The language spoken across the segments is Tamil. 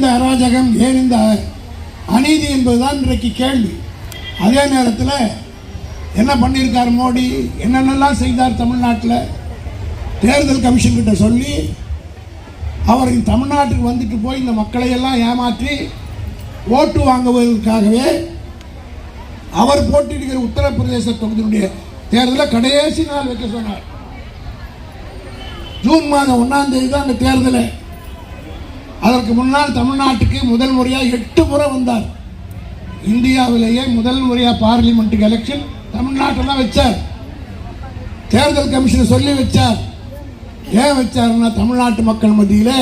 இந்த அராஜகம், ஏன் இந்த அநீதி என்பதுதான் இன்றைக்கு கேள்வி. அதே நேரத்தில் என்ன பண்ணியிருக்கார் மோடி, என்னென்னலாம் செய்தார் தமிழ்நாட்டில், தேர்தல் கமிஷன் கிட்ட சொல்லி அவர் தமிழ்நாட்டுக்கு வந்துட்டு போய் இந்த மக்களை எல்லாம் ஏமாற்றி ஓட்டு வாங்குவதற்காகவே அவர் போட்டியிடுகிற உத்தரப்பிரதேச தொகுதியுடைய தேர்தலில் கடைசி நாள் வைக்க சொன்னார். ஜூன் மாதம் 1ஆம் தேதி தான் அந்த தேர்தல். அதற்கு முன்னால் தமிழ்நாட்டுக்கு முதல் முறையாக 8 முறை வந்தார். இந்தியாவிலேயே முதல் முறையாக பார்லிமெண்ட்டுக்கு எலெக்ஷன் தமிழ்நாட்டில் தான் வச்சார். தேர்தல் கமிஷன் சொல்லி வச்சார். ஏன் வச்சாருன்னா தமிழ்நாட்டு மக்கள் மத்தியில்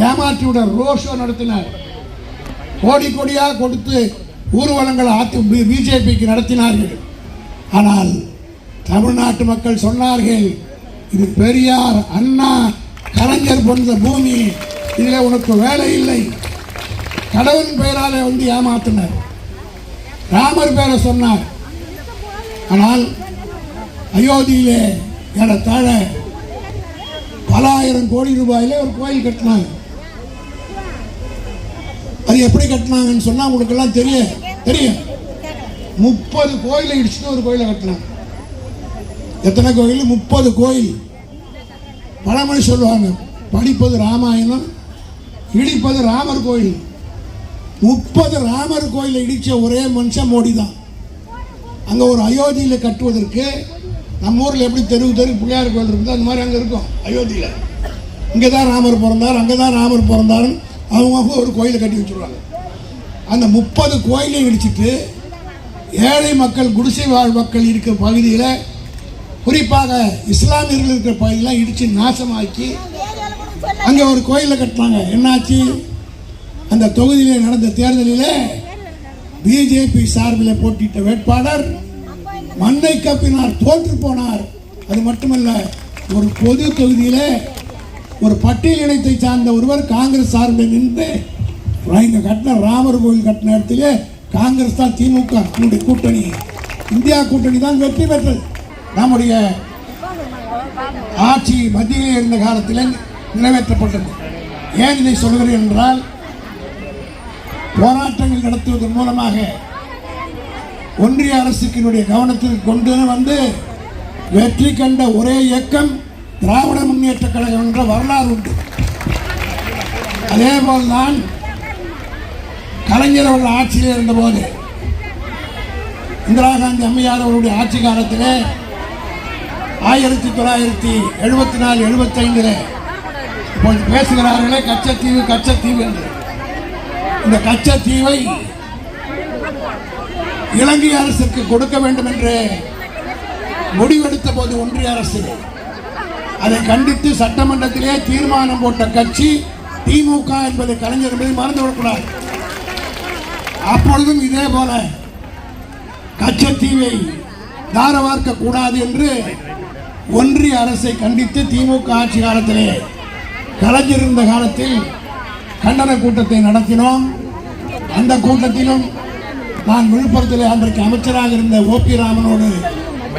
ஏமாற்றிவிட ரோட் ஷோ நடத்தினார். கோடி கோடியாக கொடுத்து ஊர்வலங்களை பிஜேபிக்கு நடத்தினார்கள். ஆனால் தமிழ்நாட்டு மக்கள் சொன்னார்கள், இது பெரியார், அண்ணா, கலைஞர் போன்ற பூமி, இதில் உனக்கு வேலை இல்லை. கடவுளின் பெயராலே வந்து ஏமாத்தினார். ராமர் பேரை சொன்னார். ஆனால் அயோத்தியிலே ஏறத்தாழ பல ஆயிரம் கோடி ரூபாயிலே ஒரு கோயில் கட்டினாங்க. அது எப்படி கட்டினாங்கன்னு சொன்னா உங்களுக்கு எல்லாம் தெரியும். 30 கோயிலை இடிச்சுட்டு ஒரு கோயிலை கட்டினாங்க. எத்தனை கோயில்? 30 கோயில். பழமொழி சொல்லுவாங்க, படிப்பது ராமாயணம், இடிப்பது ராமர் கோயில். 30 ராமர் கோயிலை இடிச்ச ஒரே மனுஷன் மோடி தான். அங்க ஒரு அயோத்தியில கட்டுவதற்கு நம்ம ஊர்ல எப்படி தெரு பிள்ளையார் கோயில் இருக்குதோ அந்த மாதிரி அங்க இருக்கும். அயோத்தியில இங்கதான் ராமர் பிறந்தார், அங்கதான் ராமர் பிறந்தார், அவங்க ஒரு கோயிலை கட்டி வச்சிருவாங்க. அந்த 30 கோயிலை இடிச்சிட்டு ஏழை மக்கள், குடிசை வாழ் மக்கள் இருக்கிற பகுதியில், குறிப்பாக இஸ்லாமியர்கள் இருக்கிற பகுதியெல்லாம் இடிச்சு நாசமாக்கி அங்கே ஒரு கோயிலை கட்டினாங்க. என்னாச்சு? அந்த தொகுதியில் நடந்த தேர்தலில் பிஜேபி சார்பில் போட்டியிட்ட வேட்பாளர் மண்ணை கப்பினார், தோற்று போனார். அது மட்டுமல்ல, ஒரு பொது தொகுதியில் ஒரு பட்டியல் இனத்தை சார்ந்த ஒருவர் காங்கிரஸ் சார்பில் நின்று இங்க கட்டின ராமர் கோயில் கட்டின இடத்திலே காங்கிரஸ் தான், திமுக கூட்டணி, இந்தியா கூட்டணி தான் வெற்றி பெற்றது. நம்முடைய ஆட்சி மத்தியில் இருந்த காலத்தில் நிறைவேற்றப்பட்டது. ஏன் இதை சொல்கிறேன் என்றால், போராட்டங்கள் நடத்துவதன் மூலமாக ஒன்றிய அரசுக்கினுடைய கவனத்திற்கு கொண்டு வந்து வெற்றி கண்ட ஒரே இயக்கம் திராவிட முன்னேற்ற கழகம் என்ற வரலாறு உண்டு. அதே போல்தான் கலைஞர் அவர்கள் ஆட்சியில் இருந்தபோது, இந்திரா காந்தி அம்மையார் அவருடைய ஆட்சி காலத்தில் 1974-75 இப்போது பேசுகிறார்களே கச்சத்தீவு என்று. இந்த கச்சத்தீவை இலங்கை அரசுக்கு கொடுக்க வேண்டும் என்று முடிவெடுத்த போது ஒன்றிய அரசு அதை கண்டித்து சட்டமன்றத்திலே தீர்மானம் போட்ட கட்சி திமுக என்பதை கலைஞர் என்பதை மறந்துவிடக்கூடாது. அப்பொழுதும் இதே போல கச்சத்தீவை தாரவார்க்க கூடாது என்று ஒன்றிய அரசை கண்டித்து திமுக ஆட்சி காலத்திலே, கலைஞர் இருந்த காலத்தில் கண்டன கூட்டத்தை நடத்தினோம். அந்த கூட்டத்திலும் நான் விழுப்புரத்தில் அன்றைக்கு அமைச்சராக இருந்த ஓபி ராமனோடு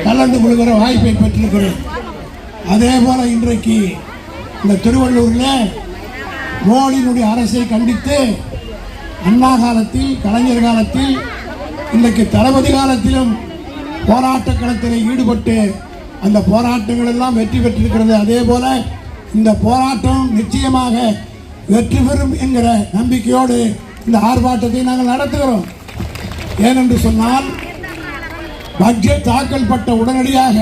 கலந்து கொள்கிற வாய்ப்பை பெற்றிருக்கிறேன். அதே போல இன்றைக்கு இந்த திருவள்ளூரில் மோடியினுடைய அரசை கண்டித்து அண்ணா காலத்தில், கலைஞர் காலத்தில், இன்றைக்கு தளபதி காலத்திலும் போராட்ட களத்தில் ஈடுபட்டு அந்த போராட்டங்கள் எல்லாம் வெற்றி பெற்றிருக்கிறது. அதே போல இந்த போராட்டம் நிச்சயமாக வெற்றி பெறும் என்கிற நம்பிக்கையோடு இந்த ஆர்ப்பாட்டத்தை நாங்கள் நடத்துகிறோம். ஏனென்று சொன்னால், பட்ஜெட் தாக்கல் பட்ட உடனடியாக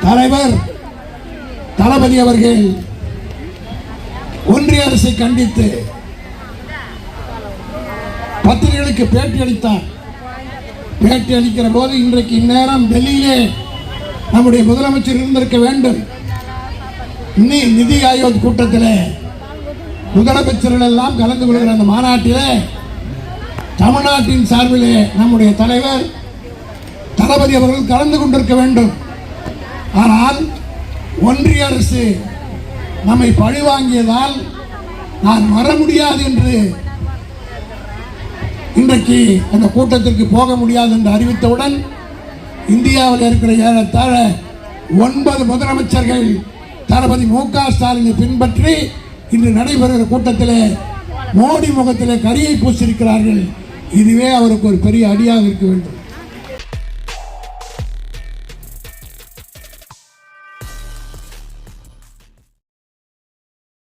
தலைவர் தளபதி அவர்கள் ஒன்றிய அரசை கண்டித்து பத்திரிகைகளுக்கு பேட்டி அளித்தார். பேட்டி அளிக்கிற போது, இன்றைக்கு இந்நேரம் டெல்லியிலே நம்முடைய முதலமைச்சர் இருந்திருக்க வேண்டும். நிதி ஆயோக் கூட்டத்தில் முதலமைச்சர்கள் எல்லாம் கலந்து கொள்கிற அந்த மாநாட்டிலே தமிழ்நாட்டின் சார்பிலே நம்முடைய தலைவர் தளபதி அவர்கள் கலந்து கொண்டிருக்க வேண்டும். ஆனால் ஒன்றிய அரசு நம்மை பழிவாங்கியதால் நான் வர முடியாது என்று, இன்றைக்கு அந்த கூட்டத்திற்கு போக முடியாது என்று அறிவித்தவுடன் இந்தியாவில் இருக்கிற ஏறத்தாழ 9 முதலமைச்சர்கள் தளபதி மு க ஸ்டாலினை பின்பற்றி இன்று நடைபெறுகிற கூட்டத்திலே மோடி முகத்திலே கரியை பூசியிருக்கிறார்கள். இதுவே அவருக்கு ஒரு பெரிய அடியாக இருக்க வேண்டும்.